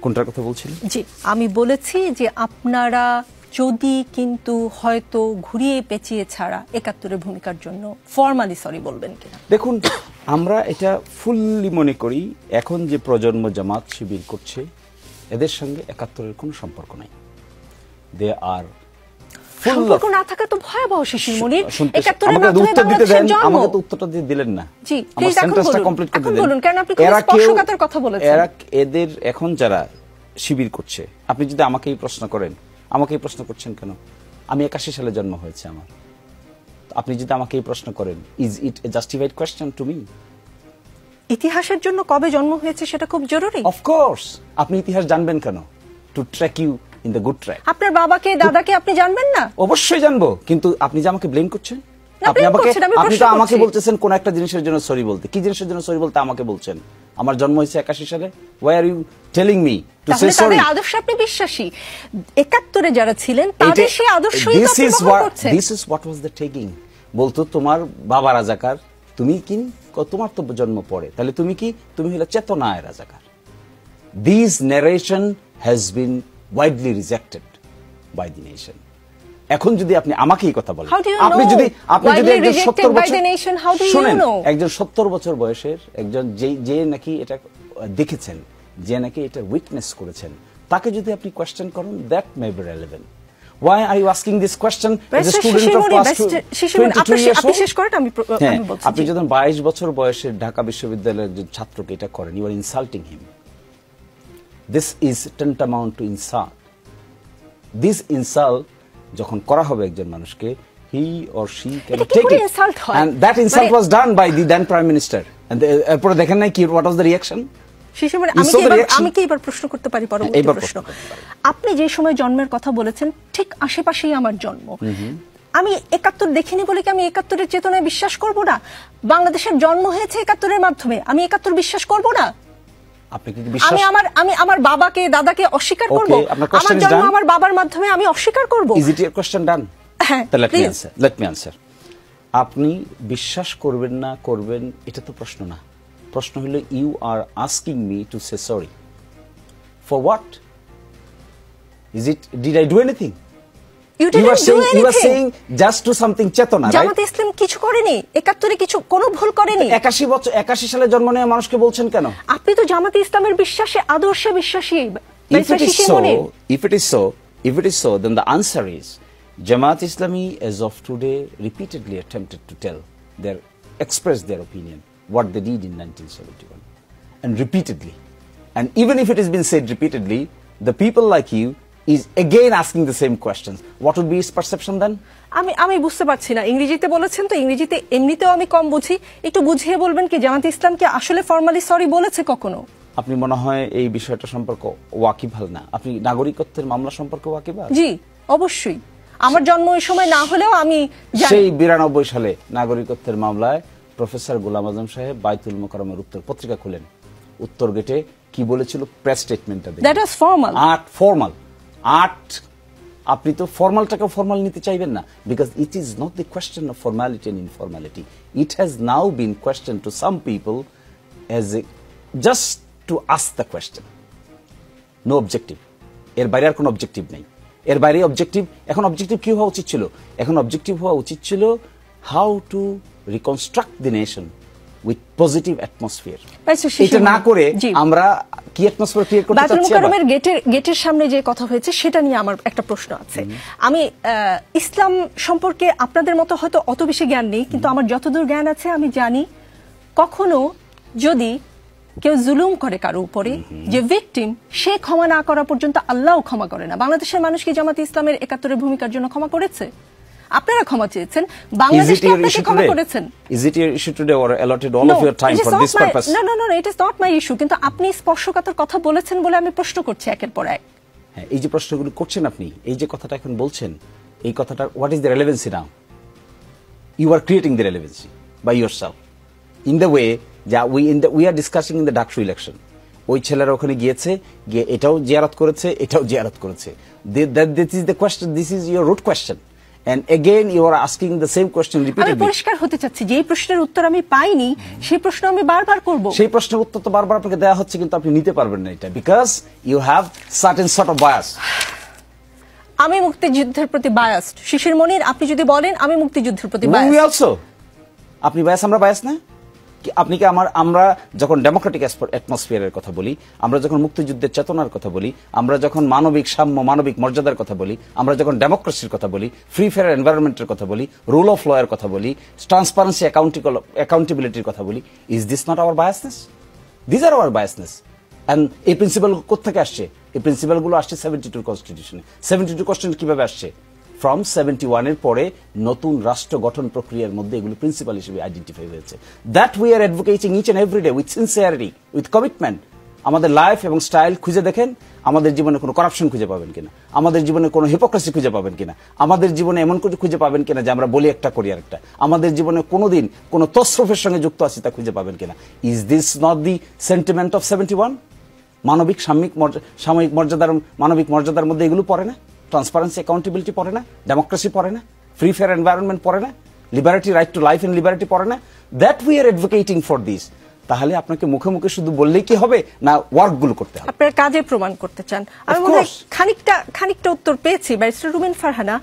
কোনটার কথা বলছিলেন? জি, আমি বলেছি যে আপনারা যদি কিন্তু হয়তো ঘুরিয়ে পেঁচিয়ে ছাড়া ৭১-এর ভূমিকার জন্য ফর্মালি সরি বলবেন কিনা। দেখুন, আমরা এটা ফুললি মনে করি এখন যে প্রজন্ম জামাত শিবির করছে এদের সঙ্গে ৭১-এর কোনো সম্পর্ক নাই। দে আর সম্পর্ক না থাকা তো ভয়াবহ শিশির মনির। ৭১-এর মাধ্যমে উত্তর দিতে দেন, আমাকে তো উত্তরটা দিয়ে দিলেন না। জি, আমার সেন্টেন্সটা কমপ্লিট করতে দেন। বলুন, কারণ আপনি খুব স্পর্শকাতর কথা বলেছেন। এদের এখন যারা শিবির করছে, আপনি যদি আমাকেই প্রশ্ন করেন, আমাকেই প্রশ্ন করছেন কেন? আমি ৮১ সালে জন্ম হয়েছে আমার। আপনি যদি আমাকেই প্রশ্ন করেন, is it A justified question to me? ইতিহাসের জন্য কবে জন্ম হয়েছে সেটা খুব জরুরি। অফ কোর্স, আপনি ইতিহাস জানবেন কেন? To track you in the good track. আপনার বাবাকে দাদাকে আপনি জানবেন না? অবশ্যই জানবো, কিন্তু আপনি যে আমাকে ব্লেম করছেন, আপনি তো আমাকে বলতেছেন কোন একটা জিনিসের জন্য সরি বলতে। কি জিনিসের জন্য সরি বলতে আমাকে বলছেন? আমার জন্ম হয়েছে ৮১ সালে। Why are you telling me to say sorry? তাদের আদর্শে আপনি বিশ্বাসী। ৭১-এ যারা ছিলেন তাদের সেই আদর্শই তো আপনি ব্যবহার করছেন। This is what was the taking. বলতো তোমার বাবা রাজাকার, তুমি কি? তোমার তো জন্ম পড়ে, তাহলে তুমি কি? তুমি হলো চেতনায় রাজাকার। This narration has been widely rejected by the nation. এখন যদি আপনি আমাকে এই কথা বলেন, আপনি যদি একজন ৭০ বছর শুনেন, একজন ৭০ বছর বয়সের একজন যে নাকি এটা দেখেছেন, যে নাকি এটা উইটনেস করেছেন, তাকে যদি আপনি কোয়েশ্চেন করেন, that may be relevant. Why are you asking this question as a student of class 22 years old? আপনি যখন 22 বছর বয়সের ঢাকা বিশ্ববিদ্যালয়ের যে ছাত্রকে এটা করেন, you are insulting him. This is tantamount to insult. This insult যখন করা হবে একজন মানুষকে, he or she can take it. And that insult was done by the then Prime Minister. And এরপরে দেখেন নাই কি what was the reaction? আমি কি এবার প্রশ্ন করতে পারি? পরবর্তী প্রশ্ন, আপনি যে সময় জন্মের কথা বলেছেন ঠিক আশেপাশেই আমার জন্ম। আমি ৭১ দেখিনি বলে কি আমি ৭১-এর চেতনায় বিশ্বাস করব না? বাংলাদেশের জন্ম হয়েছে ৭১-এর মাধ্যমে, আমি ৭১ বিশ্বাস করব না? আমি আমার বাবাকে দাদাকে অস্বীকার করব? আমার জন্ম আমার বাবার মাধ্যমে, আমি অস্বীকার করব? Is it your question done? Let me answer. আপনি বিশ্বাস করবেন না করবেন এটা তো প্রশ্ন না। প্রশ্ন হলো, you are asking me to say sorry for what? Is it, did I do anything? You are saying just to something চেতনা, right? জামাত ইসলাম কিছু করেনি, ৭১-এ কিছু কোনো ভুল করেনি। ৮১ সালে জন্ম নেওয়া মানুষকে বলছেন কেন? আপনি তো জামাত ইসলামের বিশ্বাসে, আদর্শে বিশ্বাসী। If it is so, then the answer is Jamaat Islami as of today repeatedly attempted to express their opinion what they did in 1971, and repeatedly, and even if it has been said repeatedly, the people like you is again asking the same questions. What would be his perception then? আমি বুঝতে পারছি না। ইংরেজিতে বলেছেন তো, ইংরেজিতে এমনিতেও আমি কম বুঝি, একটু বুঝিয়ে বলবেন কি জামাত ইসলাম কি আসলে ফর্মালি সরি বলেছে কখনো? আপনি মনে হয় এই বিষয়টা সম্পর্কে ওয়াকিবহাল না। আপনি নাগরিকত্বের মামলা সম্পর্কে ওয়াকিবহাল? জি, অবশ্যই। আমার জন্ম ওই সময় না হলেও আমি সেই 92 সালে নাগরিকত্বের মামলায় প্রফেসর গোলাম আজম সাহেব বাইতুল মোকাররমের উত্তর পত্রিকা খুলেন, উত্তর গেটে কি বলেছিল, প্রেস স্টেটমেন্টটা দেখুন। That was formal. ফর্মাল আপনি তো ফর্মালটাকে ফর্মাল নিতে চাইবেন না, because it is not the question of formality and informality. It has now been question to some people as a just to ask the question, no objective. এর বাইরে আর কোনো objective নেই। এর বাইরে অবজেক্টিভ, এখন অবজেক্টিভ কি হওয়া উচিত ছিল? এখন অবজেক্টিভ হওয়া উচিত ছিল how to reconstruct the nation with positive atmosphere. এটা না করে আমরা কি অ্যাটমসফিয়ার ক্রিয়েট করতে চাচ্ছি? বাইতুল মোকাররমের গেটের সামনে যে কথা হয়েছে সেটা নিয়ে আমার একটা প্রশ্ন আছে। আমি ইসলাম সম্পর্কে আপনাদের মতো হয়তো অত বেশি জ্ঞান নেই, কিন্তু আমার যতদূর জ্ঞান আছে আমি জানি কখনো যদি কেউ জুলুম করে কারো উপরে, যে ভিকটিম, সে ক্ষমা না করা পর্যন্ত আল্লাহও ক্ষমা করে না। বাংলাদেশের মানুষ কি জামাত ইসলামের ৭১-এর ভূমিকার জন্য ক্ষমা করেছে? আপনারা ক্ষমা চেয়েছেন, বাংলাদেশ কি আপনাকে ক্ষমা করেছেন? Is it your issue today or allotted all of your time for this purpose? No, it is not my issue. কিন্তু আপনি স্পর্শকাতর কথা বলেছেন বলে আমি প্রশ্ন করছি একের পর এক। হ্যাঁ, এই যে প্রশ্নগুলো করছেন আপনি, এই যে কথাটা এখন বলছেন, এই কথাটা what is the relevancy now? You are creating the relevancy by yourself in the way that we are discussing in the Daksu election. ওই ছেলেরা ওখানে গিয়েছে, গিয়ে এটাও জিয়ারত করেছে, এটাও জিয়ারত করেছে। This is the question, this is your root question. and again you are asking the same question আমি repeatedly. পরিষ্কার হতে চাচ্ছি, যে এই প্রশ্নের উত্তর আমি পাইনি সেই প্রশ্ন আমি বারবার করব। সেই প্রশ্নের উত্তর তো বারবার আপনাকে দেওয়া হচ্ছে, কিন্তু আপনি নিতে পারবেন না এটা, because you have certain sort of bias. আমি মুক্তিযুদ্ধের প্রতি বায়াসড। শিশির মনির, আপনি যদি বলেন আমি মুক্তিযুদ্ধের প্রতি We বায়াসড। also. আপনি বায়াস, আমরা বায়াস না? আপনি কি আমরা যখন ডেমোক্রেটিক অ্যাটমসফিয়ারের কথা বলি, আমরা যখন মুক্তিযুদ্ধের চেতনার কথা বলি, আমরা যখন মানবিক সাম্য, মানবিক মর্যাদার কথা বলি, আমরা যখন ডেমোক্রেসির কথা বলি, ফ্রি ফেয়ার এনভায়রনমেন্টের কথা বলি, রুল অফ ল এর কথা বলি, ট্রান্সপারেন্সি অ্যাকাউন্টেবিলিটির কথা বলি, is this not our biasness? This are our biasness. And এই প্রিন্সিপাল কোত্থেকে আসছে? এই প্রিন্সিপালগুলো আসছে 72 কনস্টিটিউশনে। 72 কনস্টিটিউশন কিভাবে আসছে? ফ্রম 71 এর পরে নতুন রাষ্ট্র গঠন প্রক্রিয়ার মধ্যে এগুলো প্রিন্সিপাল হিসেবে আইডেন্টিফাই হয়েছে। That we are advocating each and every day with sincerity, with commitment. আমাদের লাইফ এবং স্টাইল খুঁজে দেখেন, আমাদের জীবনে কোনো করাপশন খুঁজে পাবেন কিনা, আমাদের জীবনে কোনো হিপোক্রেসি খুঁজে পাবেন কিনা, আমাদের জীবনে এমন কিছু খুঁজে পাবেন কিনা যে আমরা বলি একটা করি আরেকটা, আমাদের জীবনে কোনোদিন কোনো তসরুফের সঙ্গে যুক্ত আছি তা খুঁজে পাবেন কিনা। Is this not the sentiment of 71? মানবিক সাময়িক মর্যাদার, মানবিক মর্যাদার মধ্যে এগুলো পড়ে না? ট্রান্সপারেন্সি অ্যাকাউন্টেবিলিটি পড়ে না? ডেমোক্রেসি পড়ে না? ফ্রি ফেয়ার এনভায়রনমেন্ট পড়ে না? Liberty, right to life and liberty পড়ে না? That we are advocating for this. তাহলে আপনাকে মুখে মুখে শুধু বললেই কি হবে, না ওয়ার্কগুলো করতে হবে? আপনার কাজে প্রমাণ করতে চান। আমি মনে হয় খানিকটা উত্তর পেয়েছি। ব্যারিস্টার রুমিন ফারহানা,